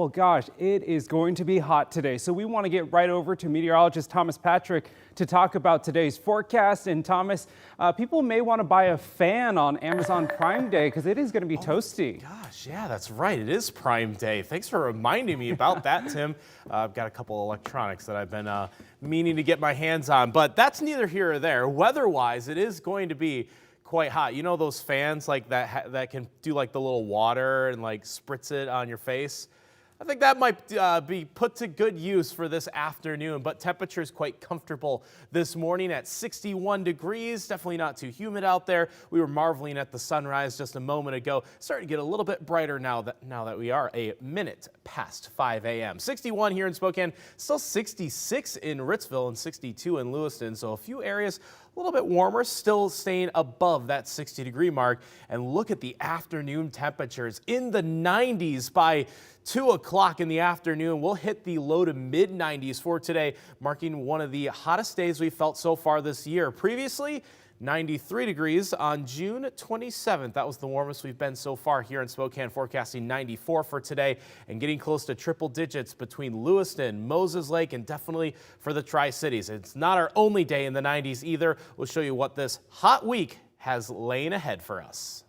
Well, gosh, it is going to be hot today, so we want to get right over to meteorologist Thomas Patrick to talk about today's forecast. And Thomas, people may want to buy a fan on Amazon Prime Day because it is going to be toasty. Gosh, yeah, that's right. It is Prime Day. Thanks for reminding me about that, Tim. I've got a couple electronics that I've been meaning to get my hands on, but that's neither here or there. Weather-wise, it is going to be quite hot. You know those fans like that can do like the little water and like spritz it on your face? I think that might be put to good use for this afternoon, but temperature is quite comfortable this morning at 61 degrees. Definitely not too humid out there. We were marveling at the sunrise just a moment ago. Starting to get a little bit brighter now that we are a minute past 5 a.m. 61 here in Spokane, still 66 in Ritzville and 62 in Lewiston. So a few areas a little bit warmer, still staying above that 60-degree mark. And look at the afternoon temperatures in the 90s by 2 o'clock in the afternoon. We'll hit the low to mid 90s for today, marking one of the hottest days we've felt so far this year. Previously, 93 degrees on June 27th. That was the warmest we've been so far here in Spokane, forecasting 94 for today and getting close to triple digits between Lewiston, Moses Lake, and definitely for the Tri-Cities. It's not our only day in the 90s either. We'll show you what this hot week has lain ahead for us.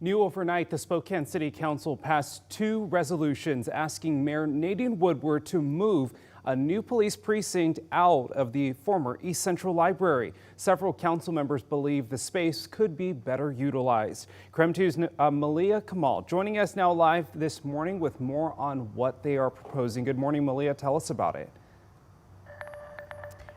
New overnight, the Spokane City Council passed 2 resolutions asking Mayor Nadine Woodward to move a new police precinct out of the former East Central Library. Several council members believe the space could be better utilized. KREM 2's Malia Kamal joining us now live this morning with more on what they are proposing. Good morning, Malia. Tell us about it.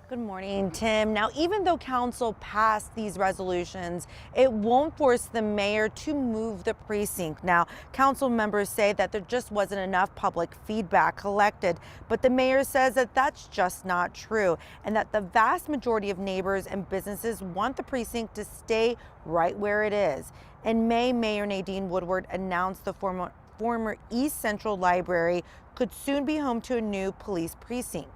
Good morning, Tim. Now, even though council passed these resolutions, it won't force the mayor to move the precinct. Now, council members say that there just wasn't enough public feedback collected, but the mayor says that that's just not true and that the vast majority of neighbors and businesses want the precinct to stay right where it is. In May, Mayor Nadine Woodward announced the former East Central Library could soon be home to a new police precinct.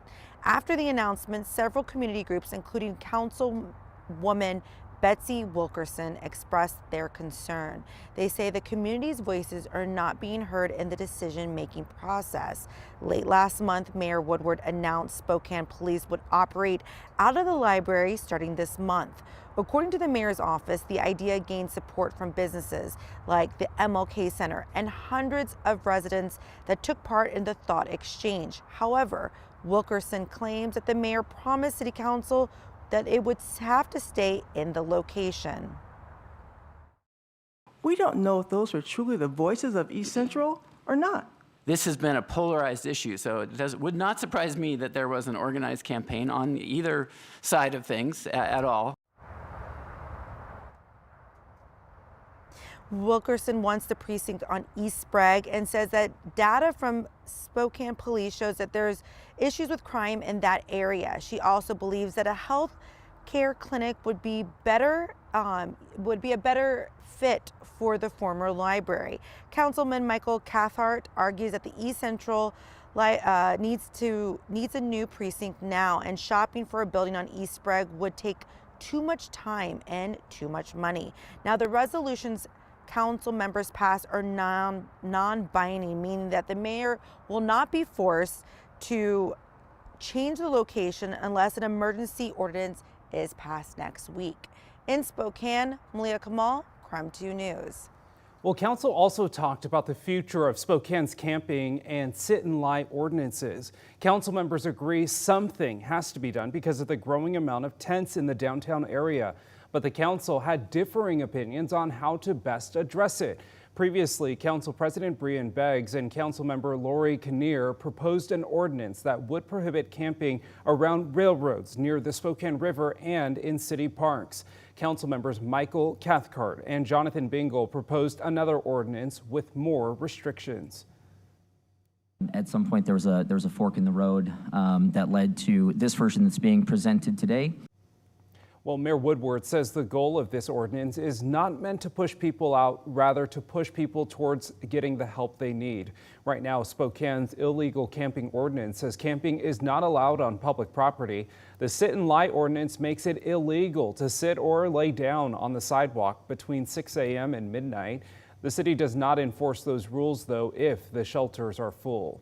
After the announcement, several community groups, including Councilwoman Betsy Wilkerson, expressed their concern. They say the community's voices are not being heard in the decision-making process. Late last month, Mayor Woodward announced Spokane Police would operate out of the library starting this month. According to the mayor's office, the idea gained support from businesses like the MLK Center and hundreds of residents that took part in the thought exchange. However, Wilkerson claims that the mayor promised City Council that it would have to stay in the location. We don't know if those were truly the voices of East Central or not. This has been a polarized issue, so it would not surprise me that there was an organized campaign on either side of things at all. Wilkerson wants the precinct on East Sprague and says that data from Spokane Police shows that there's issues with crime in that area. She also believes that a health care clinic would be a better fit for the former library. Councilman Michael Cathcart argues that the East Central needs a new precinct now, and shopping for a building on East Sprague would take too much time and too much money. Now, the resolutions council members pass are non-binding, meaning that the mayor will not be forced to change the location unless an emergency ordinance is passed next week. In Spokane, Malia Kamal, KREM 2 News. Well, council also talked about the future of Spokane's camping and sit-and-lie ordinances. Council members agree something has to be done because of the growing amount of tents in the downtown area. But the council had differing opinions on how to best address it. Previously, Council President Brian Beggs and Councilmember Lori Kinnear proposed an ordinance that would prohibit camping around railroads near the Spokane River and in city parks. Council members Michael Cathcart and Jonathan Bingle proposed another ordinance with more restrictions. At some point, there was a fork in the road that led to this version that's being presented today. Well, Mayor Woodward says the goal of this ordinance is not meant to push people out, rather to push people towards getting the help they need. Right now, Spokane's illegal camping ordinance says camping is not allowed on public property. The sit and lie ordinance makes it illegal to sit or lay down on the sidewalk between 6 a.m. and midnight. The city does not enforce those rules, though, if the shelters are full.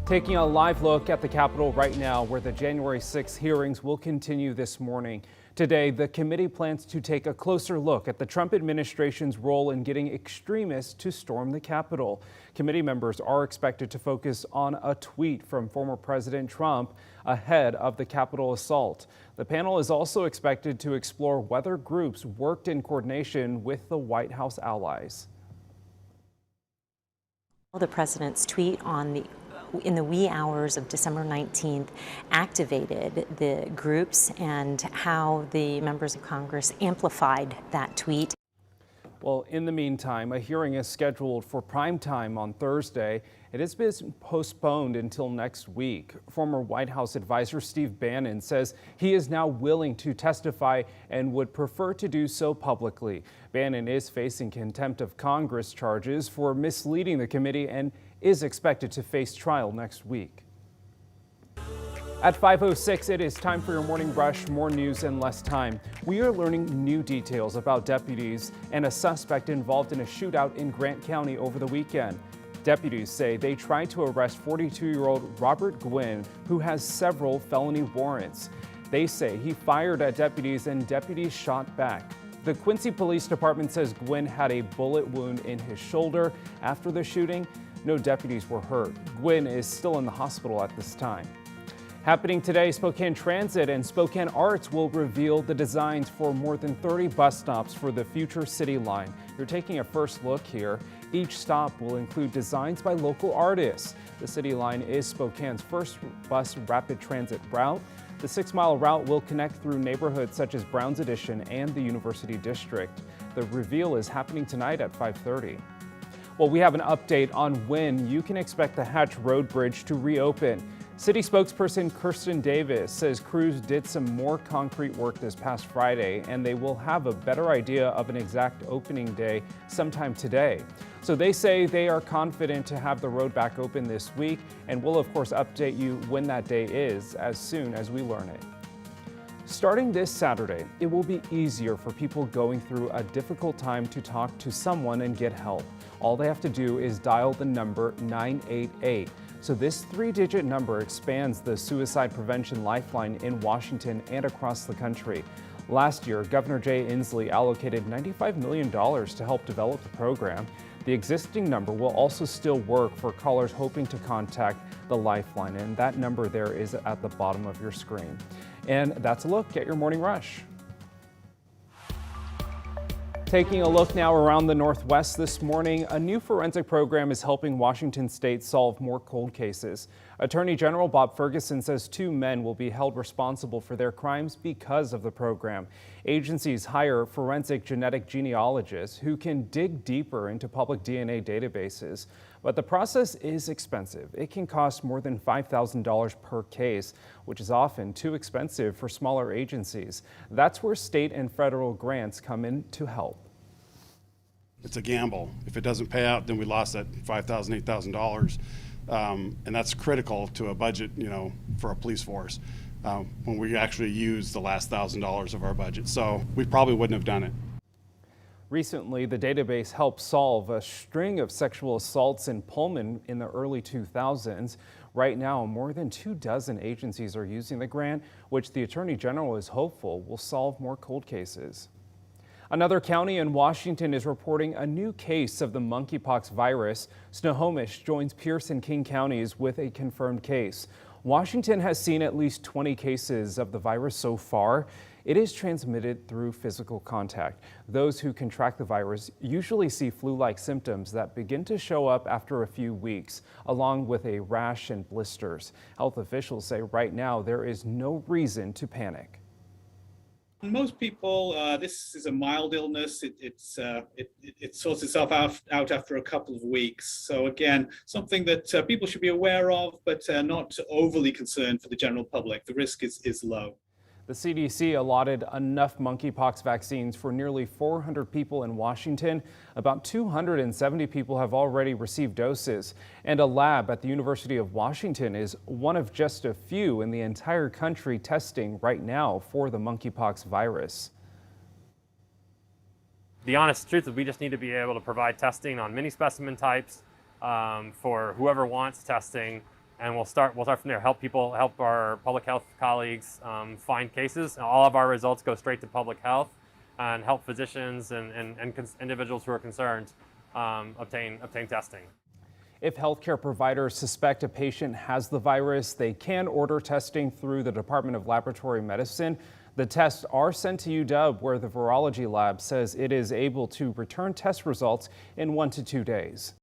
Taking a live look at the Capitol right now, where the January 6th hearings will continue this morning. Today, the committee plans to take a closer look at the Trump administration's role in getting extremists to storm the Capitol. Committee members are expected to focus on a tweet from former President Trump ahead of the Capitol assault. The panel is also expected to explore whether groups worked in coordination with the White House allies. The president's tweet in the wee hours of December 19th activated the groups and how the members of Congress amplified that tweet. Well, in the meantime, a hearing is scheduled for prime time on Thursday. It has been postponed until next week. Former White House advisor Steve Bannon says he is now willing to testify and would prefer to do so publicly. Bannon is facing contempt of Congress charges for misleading the committee and is expected to face trial next week. At 5:06, it is time for your morning rush. More news in less time. We are learning new details about deputies and a suspect involved in a shootout in Grant County over the weekend. Deputies say they tried to arrest 42-year-old Robert Gwynn, who has several felony warrants. They say he fired at deputies and deputies shot back. The Quincy Police Department says Gwynn had a bullet wound in his shoulder after the shooting. No deputies were hurt. Gwynn is still in the hospital at this time. Happening today, Spokane Transit and Spokane Arts will reveal the designs for more than 30 bus stops for the future City Line. You're taking a first look here. Each stop will include designs by local artists. The City Line is Spokane's first bus rapid transit route. The 6-mile route will connect through neighborhoods such as Browns Addition and the University District. The reveal is happening tonight at 5:30. Well, we have an update on when you can expect the Hatch Road Bridge to reopen. City spokesperson Kirsten Davis says crews did some more concrete work this past Friday, and they will have a better idea of an exact opening day sometime today. So they say they are confident to have the road back open this week, and we'll of course update you when that day is as soon as we learn it. Starting this Saturday, it will be easier for people going through a difficult time to talk to someone and get help. All they have to do is dial the number 988. So this 3-digit number expands the suicide prevention lifeline in Washington and across the country. Last year, Governor Jay Inslee allocated $95 million to help develop the program. The existing number will also still work for callers hoping to contact the lifeline, and that number there is at the bottom of your screen. And that's a look at your morning rush. Taking a look now around the Northwest this morning, a new forensic program is helping Washington State solve more cold cases. Attorney General Bob Ferguson says 2 men will be held responsible for their crimes because of the program. Agencies hire forensic genetic genealogists who can dig deeper into public DNA databases. But the process is expensive. It can cost more than $5,000 per case, which is often too expensive for smaller agencies. That's where state and federal grants come in to help. It's a gamble. If it doesn't pay out, then we lost that $5,000, $8,000. And that's critical to a budget, for a police force when we actually use the last $1,000 of our budget. So we probably wouldn't have done it. Recently, the database helped solve a string of sexual assaults in Pullman in the early 2000s. Right now, more than 24 agencies are using the grant, which the Attorney General is hopeful will solve more cold cases. Another county in Washington is reporting a new case of the monkeypox virus. Snohomish joins Pierce and King counties with a confirmed case. Washington has seen at least 20 cases of the virus so far. It is transmitted through physical contact. Those who contract the virus usually see flu-like symptoms that begin to show up after a few weeks, along with a rash and blisters. Health officials say right now there is no reason to panic. Most people, this is a mild illness. It sorts itself out after a couple of weeks. So again, something that people should be aware of, but not overly concerned for the general public. The risk is low. The CDC allotted enough monkeypox vaccines for nearly 400 people in Washington. About 270 people have already received doses. And a lab at the University of Washington is one of just a few in the entire country testing right now for the monkeypox virus. The honest truth is we just need to be able to provide testing on many specimen types for whoever wants testing, and we'll start from there. Help our public health colleagues find cases. All of our results go straight to public health, and help physicians and individuals who are concerned obtain testing. If healthcare providers suspect a patient has the virus, they can order testing through the Department of Laboratory Medicine. The tests are sent to UW, where the virology lab says it is able to return test results in 1 to 2 days.